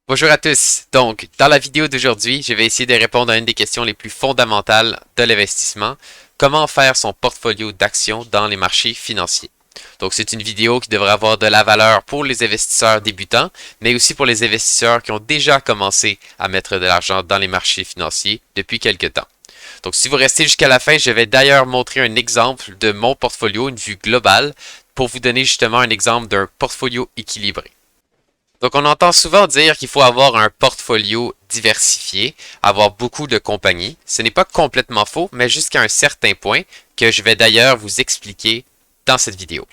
Bonjour à tous. Donc, dans la vidéo d'aujourd'hui, je vais essayer de répondre à une des questions les plus fondamentales de l'investissement. Comment faire son portfolio d'actions dans les marchés financiers? Donc, c'est une vidéo qui devrait avoir de la valeur pour les investisseurs débutants, mais aussi pour les investisseurs qui ont déjà commencé à mettre de l'argent dans les marchés financiers depuis quelques temps. Donc, si vous restez jusqu'à la fin, je vais d'ailleurs montrer un exemple de mon portfolio, une vue globale, pour vous donner justement un exemple d'un portfolio équilibré. Donc, on entend souvent dire qu'il faut avoir un portfolio diversifié, avoir beaucoup de compagnies. Ce n'est pas complètement faux, mais jusqu'à un certain point que je vais d'ailleurs vous expliquer dans cette vidéo.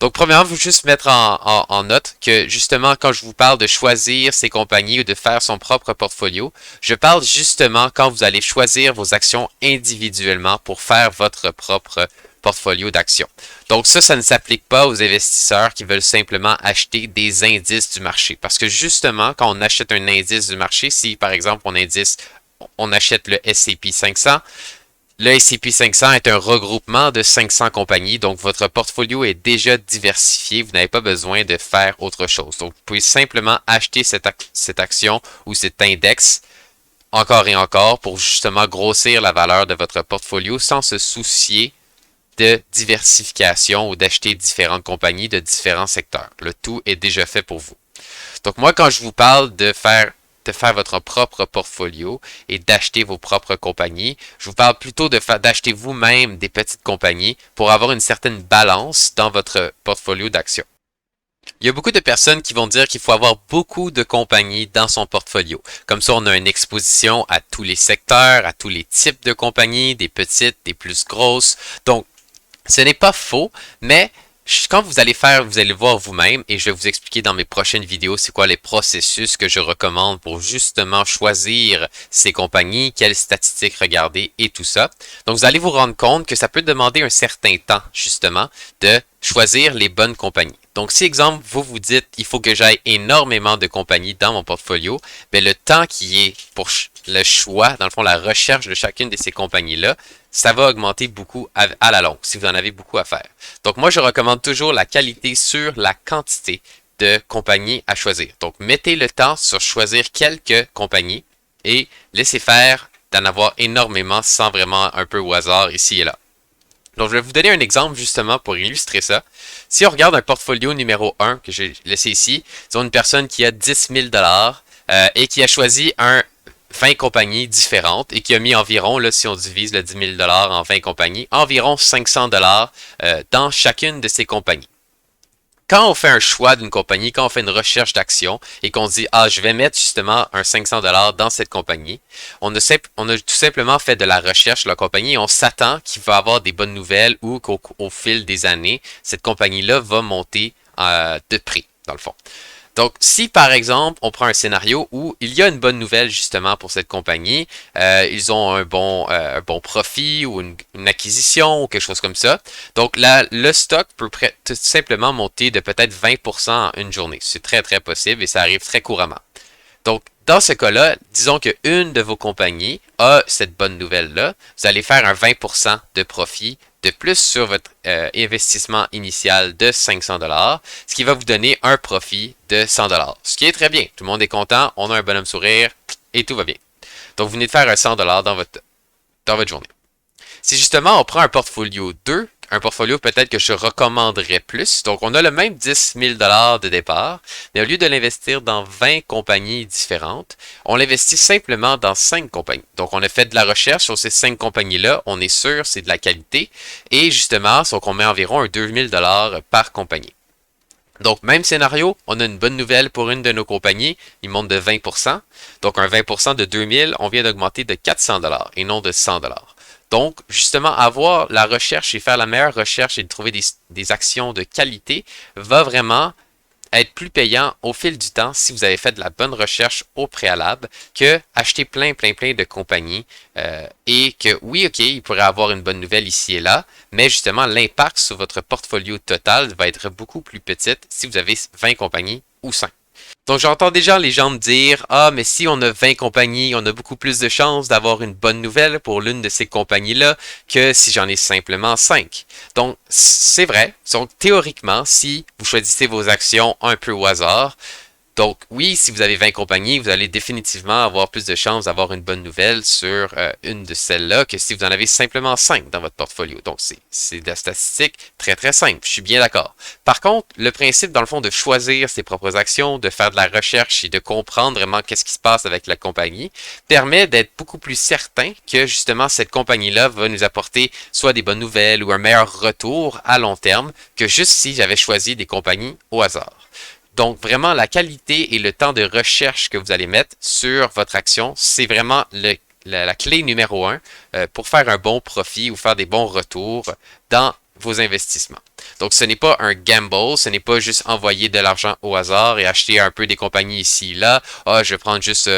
Donc, premièrement, vous juste mettre en note que justement, quand je vous parle de choisir ces compagnies ou de faire son propre portfolio, je parle justement quand vous allez choisir vos actions individuellement pour faire votre propre portfolio d'actions. Donc ça ne s'applique pas aux investisseurs qui veulent simplement acheter des indices du marché. Parce que justement, quand on achète un indice du marché, si par exemple on achète le S&P 500, le S&P 500 est un regroupement de 500 compagnies, donc votre portfolio est déjà diversifié, vous n'avez pas besoin de faire autre chose. Donc, vous pouvez simplement acheter cette action ou cet index encore et encore pour justement grossir la valeur de votre portfolio sans se soucier de diversification ou d'acheter différentes compagnies de différents secteurs. Le tout est déjà fait pour vous. Donc moi, quand je vous parle de faire votre propre portfolio et d'acheter vos propres compagnies, je vous parle plutôt d'acheter vous-même des petites compagnies pour avoir une certaine balance dans votre portfolio d'actions. Il y a beaucoup de personnes qui vont dire qu'il faut avoir beaucoup de compagnies dans son portfolio. Comme ça, on a une exposition à tous les secteurs, à tous les types de compagnies, des petites, des plus grosses. Donc, ce n'est pas faux, mais quand vous allez voir vous-même et je vais vous expliquer dans mes prochaines vidéos c'est quoi les processus que je recommande pour justement choisir ces compagnies, quelles statistiques regarder et tout ça. Donc vous allez vous rendre compte que ça peut demander un certain temps justement de choisir les bonnes compagnies. Donc si exemple vous vous dites il faut que j'aille énormément de compagnies dans mon portfolio, bien le temps qui est pour le choix, dans le fond la recherche de chacune de ces compagnies-là, ça va augmenter beaucoup à la longue si vous en avez beaucoup à faire. Donc moi, je recommande toujours la qualité sur la quantité de compagnies à choisir. Donc mettez le temps sur choisir quelques compagnies et laissez faire d'en avoir énormément sans vraiment un peu au hasard ici et là. Donc je vais vous donner un exemple justement pour illustrer ça. Si on regarde un portfolio numéro 1 que j'ai laissé ici, disons une personne qui a 10 000 et qui a choisi un 20 compagnies différentes et qui a mis environ, là, si on divise le 10 000 en 20 compagnies, environ 500 dans chacune de ces compagnies. Quand on fait un choix d'une compagnie, quand on fait une recherche d'action et qu'on dit « Ah, je vais mettre justement un 500 dans cette compagnie », on a tout simplement fait de la recherche de la compagnie et on s'attend qu'il va avoir des bonnes nouvelles ou qu'au fil des années, cette compagnie-là va monter de prix, dans le fond. Donc, si par exemple, on prend un scénario où il y a une bonne nouvelle justement pour cette compagnie, ils ont un bon profit ou une acquisition ou quelque chose comme ça. Donc, là, le stock peut tout simplement monter de peut-être 20% en une journée. C'est très, très possible et ça arrive très couramment. Donc, dans ce cas-là, disons qu'une de vos compagnies a cette bonne nouvelle-là, vous allez faire un 20% de profit de plus sur votre investissement initial de 500 ce qui va vous donner un profit de 100 ce qui est très bien. Tout le monde est content, on a un bonhomme sourire et tout va bien. Donc, vous venez de faire un 100 dans votre journée. Si justement on prend un portfolio 2, un portfolio peut-être que je recommanderais plus. Donc, on a le même 10 000 de départ, mais au lieu de l'investir dans 20 compagnies différentes, on l'investit simplement dans 5 compagnies. Donc, on a fait de la recherche sur ces 5 compagnies-là, on est sûr c'est de la qualité, et justement, donc on met environ un 2 000 par compagnie. Donc, même scénario, on a une bonne nouvelle pour une de nos compagnies, il monte de 20%. Donc, un 20% de 2000, on vient d'augmenter de 400 et non de 100 Donc, justement, avoir la recherche et faire la meilleure recherche et de trouver des actions de qualité va vraiment être plus payant au fil du temps si vous avez fait de la bonne recherche au préalable que acheter plein de compagnies et que oui, ok, il pourrait avoir une bonne nouvelle ici et là, mais justement l'impact sur votre portfolio total va être beaucoup plus petit si vous avez 20 compagnies ou 5. Donc j'entends déjà les gens me dire ah mais si on a 20 compagnies, on a beaucoup plus de chances d'avoir une bonne nouvelle pour l'une de ces compagnies-là que si j'en ai simplement 5. Donc c'est vrai, donc théoriquement, si vous choisissez vos actions un peu au hasard, Donc, oui, si vous avez 20 compagnies, vous allez définitivement avoir plus de chances d'avoir une bonne nouvelle sur une de celles-là que si vous en avez simplement 5 dans votre portfolio. Donc, c'est de la statistique très, très simple. Je suis bien d'accord. Par contre, le principe, dans le fond, de choisir ses propres actions, de faire de la recherche et de comprendre vraiment qu'est-ce qui se passe avec la compagnie, permet d'être beaucoup plus certain que, justement, cette compagnie-là va nous apporter soit des bonnes nouvelles ou un meilleur retour à long terme que juste si j'avais choisi des compagnies au hasard. Donc, vraiment, la qualité et le temps de recherche que vous allez mettre sur votre action, c'est vraiment la clé numéro un pour faire un bon profit ou faire des bons retours dans vos investissements. Donc, ce n'est pas un gamble, ce n'est pas juste envoyer de l'argent au hasard et acheter un peu des compagnies ici et là. Ah, je vais prendre juste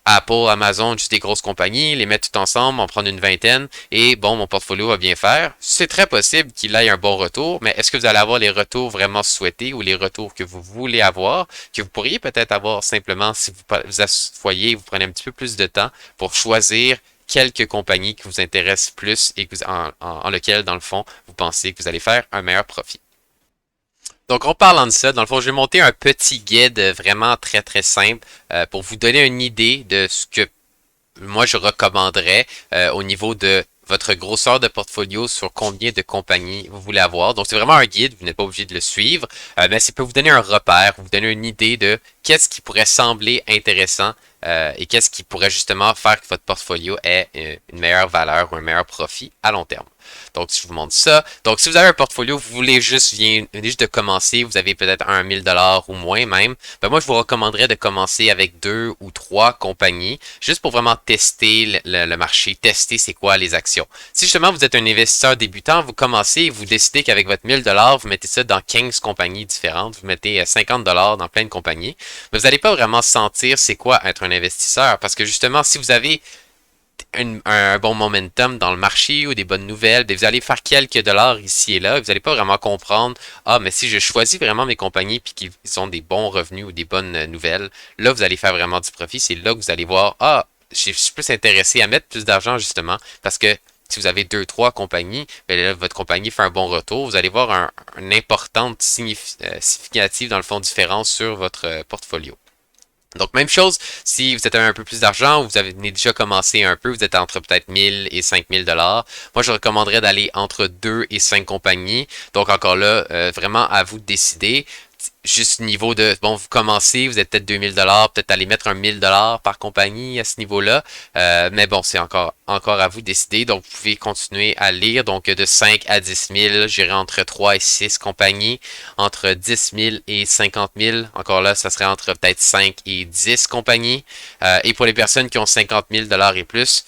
Apple, Amazon, juste des grosses compagnies, les mettre tout ensemble, en prendre une vingtaine, et bon, mon portfolio va bien faire. C'est très possible qu'il ait un bon retour, mais est-ce que vous allez avoir les retours vraiment souhaités ou les retours que vous voulez avoir, que vous pourriez peut-être avoir simplement si vous asseyez, vous prenez un petit peu plus de temps pour choisir quelques compagnies qui vous intéressent plus et que en lequel, dans le fond, vous pensez que vous allez faire un meilleur profit. Donc, en parlant de ça, dans le fond, je vais monter un petit guide vraiment très, très simple pour vous donner une idée de ce que moi, je recommanderais au niveau de votre grosseur de portfolio sur combien de compagnies vous voulez avoir. Donc, c'est vraiment un guide, vous n'êtes pas obligé de le suivre, mais ça peut vous donner un repère, vous donner une idée de qu'est-ce qui pourrait sembler intéressant et qu'est-ce qui pourrait justement faire que votre portfolio ait une meilleure valeur ou un meilleur profit à long terme. Donc, si je vous montre ça. Donc, si vous avez un portfolio, vous voulez juste, juste de commencer, vous avez peut-être un 1000$ ou moins même, ben moi, je vous recommanderais de commencer avec 2 ou 3 compagnies, juste pour vraiment tester le marché, tester c'est quoi les actions. Si justement vous êtes un investisseur débutant, vous commencez et vous décidez qu'avec votre 1000$, vous mettez ça dans 15 compagnies différentes, vous mettez 50$ dans plein de compagnies, mais vous n'allez pas vraiment sentir c'est quoi être un investisseur, parce que justement, si vous avez un bon momentum dans le marché ou des bonnes nouvelles, vous allez faire quelques dollars ici et là, vous n'allez pas vraiment comprendre, ah, mais si je choisis vraiment mes compagnies puis qu'ils ont des bons revenus ou des bonnes nouvelles, là, vous allez faire vraiment du profit. C'est là que vous allez voir, ah, je suis plus intéressé à mettre plus d'argent justement parce que si vous avez 2, 3 compagnies, ben là, votre compagnie fait un bon retour, vous allez voir une importante significative dans le fond différence sur votre portfolio. Donc, même chose, si vous êtes un peu plus d'argent ou vous avez déjà commencé un peu, vous êtes entre peut-être 1000 et 5000$. Moi, je recommanderais d'aller entre 2 et 5 compagnies. Donc, encore là, vraiment à vous de décider. Juste niveau de, bon, vous commencez, vous êtes peut-être 2000$, peut-être aller mettre un 1000$ par compagnie à ce niveau-là. Mais bon, c'est encore à vous de décider. Donc, vous pouvez continuer à lire. Donc, de 5 à 10 000, j'irai entre 3 et 6 compagnies. Entre 10 000 et 50 000, encore là, ça serait entre peut-être 5 et 10 compagnies. Et pour les personnes qui ont 50 000$ et plus,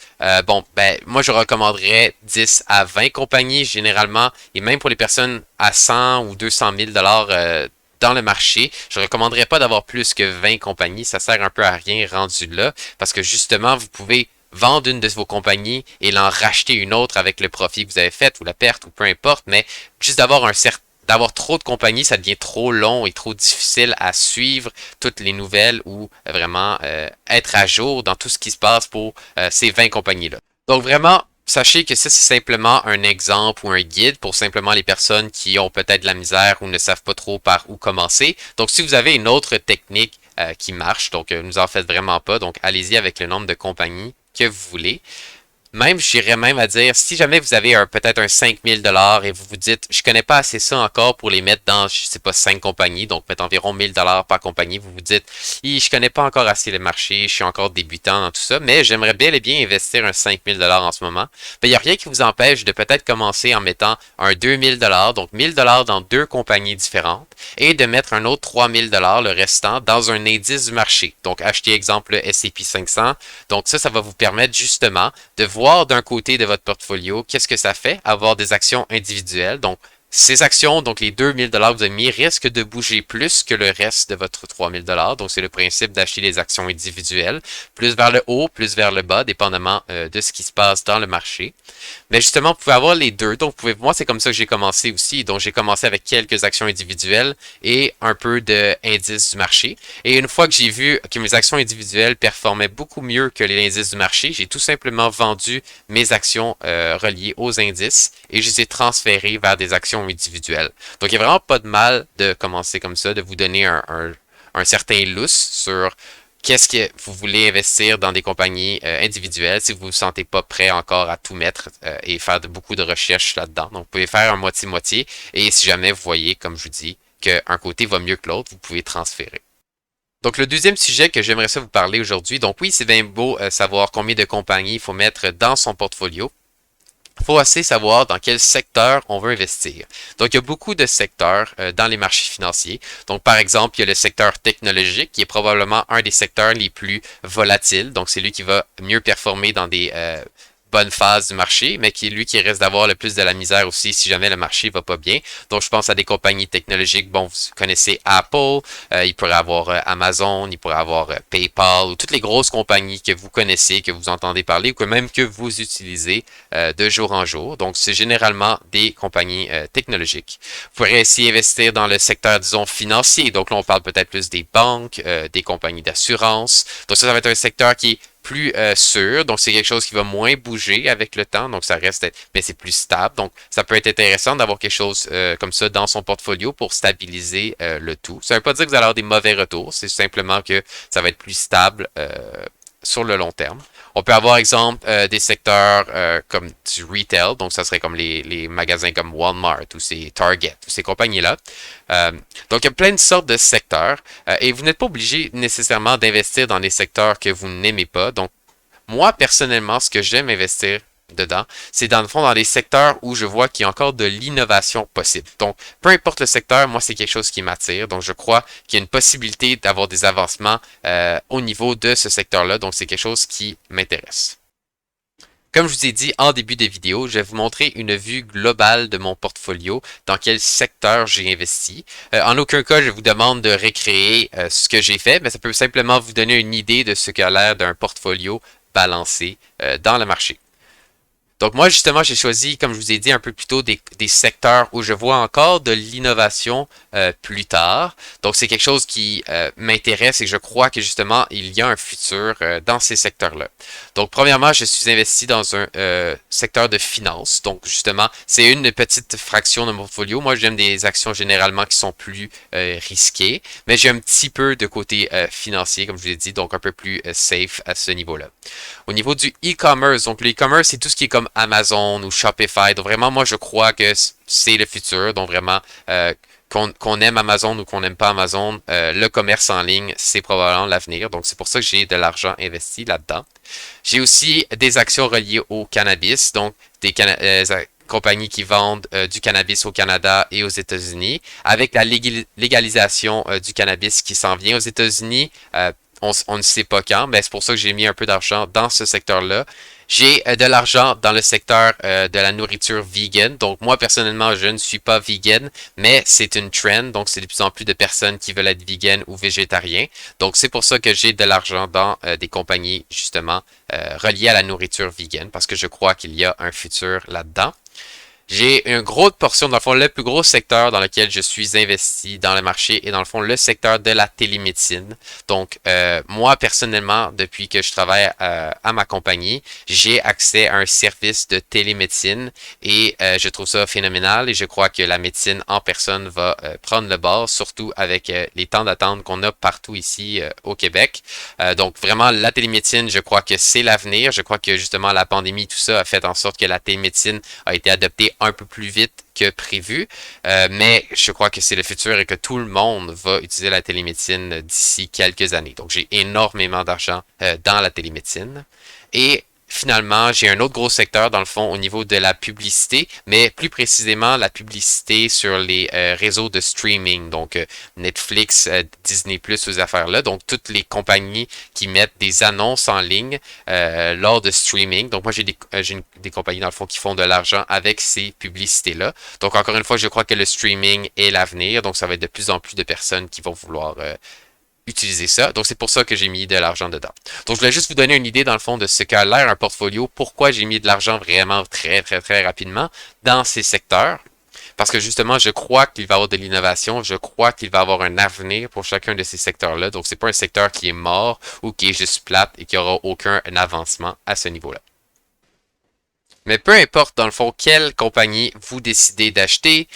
bon, ben, moi, je recommanderais 10 à 20 compagnies généralement. Et même pour les personnes à 100 ou 200 000$ dans le marché, je ne recommanderais pas d'avoir plus que 20 compagnies. Ça sert un peu à rien rendu là parce que justement, vous pouvez vendre une de vos compagnies et l'en racheter une autre avec le profit que vous avez fait ou la perte ou peu importe, mais juste d'avoir trop de compagnies, ça devient trop long et trop difficile à suivre toutes les nouvelles ou vraiment être à jour dans tout ce qui se passe pour ces 20 compagnies-là. Donc vraiment, sachez que ça, c'est simplement un exemple ou un guide pour simplement les personnes qui ont peut-être de la misère ou ne savent pas trop par où commencer. Donc, si vous avez une autre technique qui marche, donc ne vous en faites vraiment pas, donc allez-y avec le nombre de compagnies que vous voulez. Même, j'irais même à dire, si jamais vous avez peut-être un 5000$ et vous vous dites, je connais pas assez ça encore pour les mettre dans, je sais pas, 5 compagnies, donc peut-être environ 1000$ par compagnie, vous vous dites, je connais pas encore assez le marché, je suis encore débutant dans tout ça, mais j'aimerais bel et bien investir un 5000$ en ce moment. Ben, il n'y a rien qui vous empêche de peut-être commencer en mettant un 2000$, donc 1000$ dans 2 compagnies différentes, et de mettre un autre 3000$, le restant, dans un indice du marché. Donc, acheter exemple le S&P 500. Donc, ça va vous permettre justement de voir d'un côté de votre portfolio qu'est-ce que ça fait, avoir des actions individuelles. Donc, ces actions, donc les 2000$ que vous avez mis, risquent de bouger plus que le reste de votre 3000$. Donc, c'est le principe d'acheter des actions individuelles, plus vers le haut, plus vers le bas, dépendamment de ce qui se passe dans le marché. Mais justement, vous pouvez avoir les deux. Donc, moi, c'est comme ça que j'ai commencé aussi. Donc, j'ai commencé avec quelques actions individuelles et un peu d'indices du marché. Et une fois que j'ai vu que mes actions individuelles performaient beaucoup mieux que les indices du marché, j'ai tout simplement vendu mes actions reliées aux indices et je les ai transférées vers des actions individuelles. Donc, il n'y a vraiment pas de mal de commencer comme ça, de vous donner un certain lousse sur qu'est-ce que vous voulez investir dans des compagnies individuelles si vous ne vous sentez pas prêt encore à tout mettre et faire beaucoup de recherches là-dedans. Donc, vous pouvez faire un moitié-moitié et si jamais vous voyez, comme je vous dis, qu'un côté va mieux que l'autre, vous pouvez transférer. Donc, le deuxième sujet que j'aimerais ça vous parler aujourd'hui, donc oui, c'est bien beau savoir combien de compagnies il faut mettre dans son portfolio. Il faut aussi savoir dans quel secteur on veut investir. Donc, il y a beaucoup de secteurs dans les marchés financiers. Donc, par exemple, il y a le secteur technologique qui est probablement un des secteurs les plus volatiles. Donc, c'est lui qui va mieux performer dans des bonne phase du marché, mais qui est lui qui risque d'avoir le plus de la misère aussi si jamais le marché va pas bien. Donc, je pense à des compagnies technologiques. Bon, vous connaissez Apple, il pourrait avoir Amazon, il pourrait avoir PayPal, ou toutes les grosses compagnies que vous connaissez, que vous entendez parler, ou que même que vous utilisez de jour en jour. Donc, c'est généralement des compagnies technologiques. Vous pourrez aussi investir dans le secteur, disons, financier. Donc, là, on parle peut-être plus des banques, des compagnies d'assurance. Donc, ça va être un secteur qui est plus sûr, donc c'est quelque chose qui va moins bouger avec le temps, donc ça reste, mais c'est plus stable, donc ça peut être intéressant d'avoir quelque chose comme ça dans son portfolio pour stabiliser le tout. Ça ne veut pas dire que vous allez avoir des mauvais retours, c'est simplement que ça va être plus stable sur le long terme. On peut avoir, exemple, des secteurs comme du retail, donc ça serait comme les magasins comme Walmart ou ces Target, ou ces compagnies-là. Donc, il y a plein de sortes de secteurs et vous n'êtes pas obligé nécessairement d'investir dans des secteurs que vous n'aimez pas. Donc, moi, personnellement, ce que j'aime investir dedans, c'est dans le fond dans les secteurs où je vois qu'il y a encore de l'innovation possible. Donc, peu importe le secteur, moi, c'est quelque chose qui m'attire. Donc, je crois qu'il y a une possibilité d'avoir des avancements au niveau de ce secteur-là. Donc, c'est quelque chose qui m'intéresse. Comme je vous ai dit en début de vidéo, je vais vous montrer une vue globale de mon portfolio, dans quel secteur j'ai investi. En aucun cas, je vous demande de récréer ce que j'ai fait, mais ça peut simplement vous donner une idée de ce qu'a l'air d'un portfolio balancé dans le marché. Donc moi, justement, j'ai choisi, comme je vous ai dit un peu plus tôt, des secteurs où je vois encore de l'innovation plus tard. Donc c'est quelque chose qui m'intéresse et je crois que justement, il y a un futur dans ces secteurs-là. Donc premièrement, je suis investi dans un secteur de finance. Donc justement, c'est une petite fraction de mon portfolio. Moi, j'aime des actions généralement qui sont plus risquées, mais j'ai un petit peu de côté financier, comme je vous ai dit, donc un peu plus safe à ce niveau-là. Au niveau du e-commerce, donc le e-commerce, c'est tout ce qui est comme Amazon ou Shopify. Donc vraiment, moi, je crois que c'est le futur. Donc vraiment, qu'on aime Amazon ou qu'on n'aime pas Amazon, le commerce en ligne, c'est probablement l'avenir. Donc c'est pour ça que j'ai de l'argent investi là-dedans. J'ai aussi des actions reliées au cannabis, donc des compagnies qui vendent du cannabis au Canada et aux États-Unis. Avec la légalisation du cannabis qui s'en vient aux États-Unis, on ne sait pas quand, mais c'est pour ça que j'ai mis un peu d'argent dans ce secteur-là. J'ai de l'argent dans le secteur de la nourriture vegan. Donc moi personnellement, je ne suis pas vegan, mais c'est une trend. Donc c'est de plus en plus de personnes qui veulent être vegan ou végétariens. Donc c'est pour ça que j'ai de l'argent dans des compagnies justement reliées à la nourriture vegan parce que je crois qu'il y a un futur là-dedans. J'ai une grosse portion, dans le fond, le plus gros secteur dans lequel je suis investi dans le marché est dans le fond le secteur de la télémédecine. Donc, moi, personnellement, depuis que je travaille à ma compagnie, j'ai accès à un service de télémédecine et je trouve ça phénoménal et je crois que la médecine en personne va prendre le bord, surtout avec les temps d'attente qu'on a partout ici au Québec. Donc, vraiment, la télémédecine, je crois que c'est l'avenir. Je crois que justement, la pandémie, tout ça a fait en sorte que la télémédecine a été adoptée un peu plus vite que prévu, mais je crois que c'est le futur et que tout le monde va utiliser la télémédecine d'ici quelques années. Donc j'ai énormément d'argent dans la télémédecine. Et finalement, j'ai un autre gros secteur dans le fond au niveau de la publicité, mais plus précisément la publicité sur les réseaux de streaming, donc Netflix, Disney+, ces affaires-là, donc toutes les compagnies qui mettent des annonces en ligne lors de streaming. Donc moi, j'ai des compagnies dans le fond qui font de l'argent avec ces publicités-là. Donc encore une fois, je crois que le streaming est l'avenir, donc ça va être de plus en plus de personnes qui vont vouloir utiliser ça. Donc, c'est pour ça que j'ai mis de l'argent dedans. Donc, je voulais juste vous donner une idée, dans le fond, de ce qu'a l'air un portfolio, pourquoi j'ai mis de l'argent vraiment très, très, très rapidement dans ces secteurs. Parce que justement, je crois qu'il va y avoir de l'innovation, je crois qu'il va y avoir un avenir pour chacun de ces secteurs-là. Donc, c'est pas un secteur qui est mort ou qui est juste plate et qui aura aucun avancement à ce niveau-là. Mais peu importe, dans le fond, quelle compagnie vous décidez d'acheter,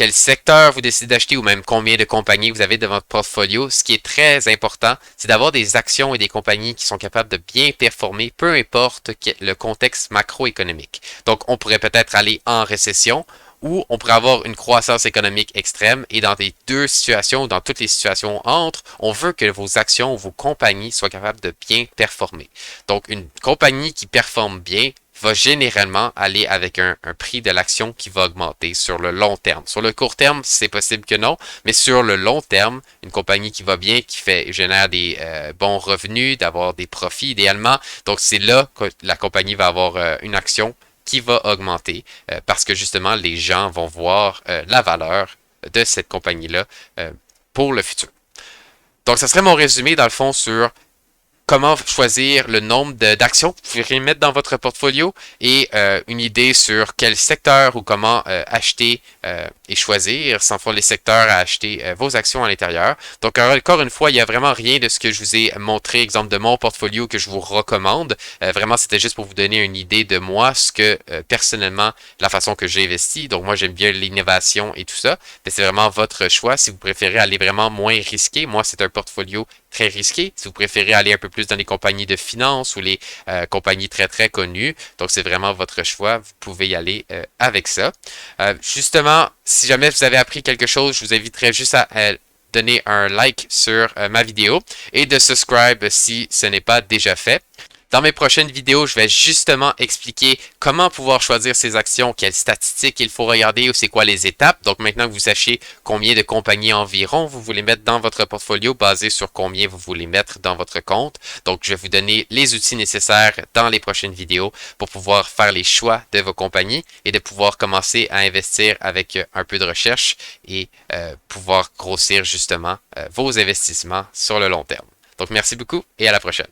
quel secteur vous décidez d'acheter ou même combien de compagnies vous avez dans votre portfolio, ce qui est très important, c'est d'avoir des actions et des compagnies qui sont capables de bien performer, peu importe le contexte macroéconomique. Donc, on pourrait peut-être aller en récession ou on pourrait avoir une croissance économique extrême et dans les deux situations, dans toutes les situations entre, on veut que vos actions ou vos compagnies soient capables de bien performer. Donc, une compagnie qui performe bien va généralement aller avec un prix de l'action qui va augmenter sur le long terme. Sur le court terme, c'est possible que non, mais sur le long terme, une compagnie qui va bien, qui génère des bons revenus, d'avoir des profits idéalement, donc c'est là que la compagnie va avoir une action qui va augmenter parce que justement, les gens vont voir la valeur de cette compagnie-là pour le futur. Donc, ça serait mon résumé dans le fond sur comment choisir le nombre d'actions que vous pouvez mettre dans votre portfolio et une idée sur quel secteur ou comment acheter et choisir, sans faire les secteurs à acheter vos actions à l'intérieur. Donc, encore une fois, il n'y a vraiment rien de ce que je vous ai montré, exemple de mon portfolio que je vous recommande. Vraiment, c'était juste pour vous donner une idée de moi, ce que personnellement, la façon que j'ai investi. Donc, moi, j'aime bien l'innovation et tout ça. Mais c'est vraiment votre choix. Si vous préférez aller vraiment moins risqué, moi, c'est un portfolio très risqué. Si vous préférez aller un peu plus dans les compagnies de finance ou les compagnies très très connues, donc c'est vraiment votre choix. Vous pouvez y aller avec ça. Justement, si jamais vous avez appris quelque chose, je vous inviterai juste à donner un like sur ma vidéo et de subscribe si ce n'est pas déjà fait. Dans mes prochaines vidéos, je vais justement expliquer comment pouvoir choisir ces actions, quelles statistiques il faut regarder ou c'est quoi les étapes. Donc maintenant que vous sachiez combien de compagnies environ vous voulez mettre dans votre portfolio basé sur combien vous voulez mettre dans votre compte. Donc je vais vous donner les outils nécessaires dans les prochaines vidéos pour pouvoir faire les choix de vos compagnies et de pouvoir commencer à investir avec un peu de recherche et pouvoir grossir justement vos investissements sur le long terme. Donc merci beaucoup et à la prochaine.